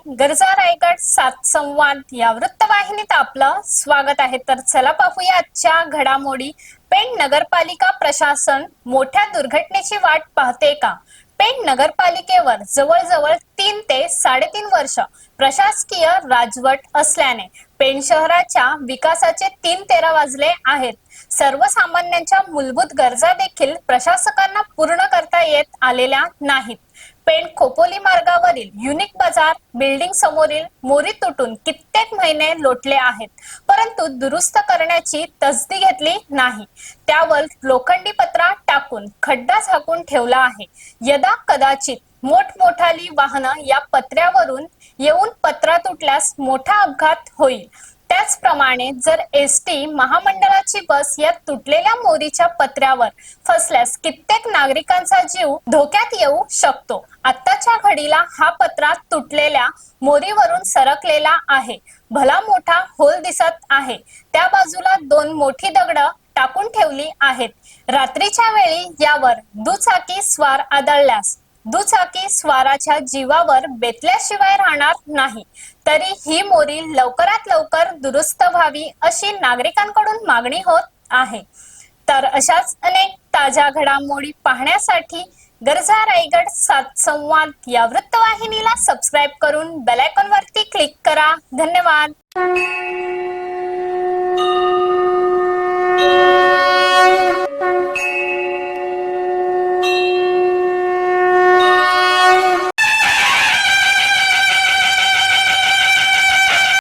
गरजा रायगड 7 संवाद या वृत्तवाहिनीत आपलं स्वागत आहे। तर चला पाहूया आजच्या घडामोडी। पेण नगरपालिका प्रशासन मोठ्या दुर्घटनेची वाट पाहते का? पेण नगरपालिकेवर जवळजवळ 3 ते 3.5 वर्ष प्रशासकीय राजवट असल्याने पेण शहराच्या विकासाचे 3 तेरा वाजले आहेत। सर्वसामान्यांच्या मूलभूत गरजा देखील प्रशासकांना पूर्ण करता येत आलेल्या नाहीत। पेण खोपोली मार्गावरील युनिक बाजार बिल्डिंग समोरील मोरी तुटून कित्येक महिने लोटले आहेत, परंतु दुरुस्त करण्याची तसदी घेतली नाही। त्यावर लोखंडी पत्रा टाकून खड्डा झाकून ठेवला आहे। यदा कदाचित मोठमोठाली वाहनं या पत्र्यावरून येऊन पत्रा तुटल्यास मोठा अपघात होईल। त्याचप्रमाणे जर एसटी महामंडळाची बस या तुटलेल्या मोरीच्या पत्र्यावर फसल्यास कित्येक नागरिकांचा जीव धोक्यात येऊ शकतो। आत्ताच्या घडीला हा पत्रा तुटलेल्या मोरीवरून सरकलेला आहे। भला मोठा होल दिसत आहे। त्या बाजूला 2 मोठी दगड टाकून ठेवली आहेत। रात्रीच्या वेळी यावर दुचाकी स्वार आदळल्यास दुचाकी स्वाराच्या जीवावर बेतल्याशिवाय राहणार नाही। तरी ही मोरी लवकरात लवकर दुरुस्त व्हावी अशी नागरिकांकडून मागणी होत आहे। तर अशाच अनेक ताज्या घडामोडी पाहण्यासाठी गरजा रायगड 7 संवाद या वृत्तवाहिनीला सबस्क्राइब करून बेल आयकॉन वरती क्लिक करा। धन्यवाद।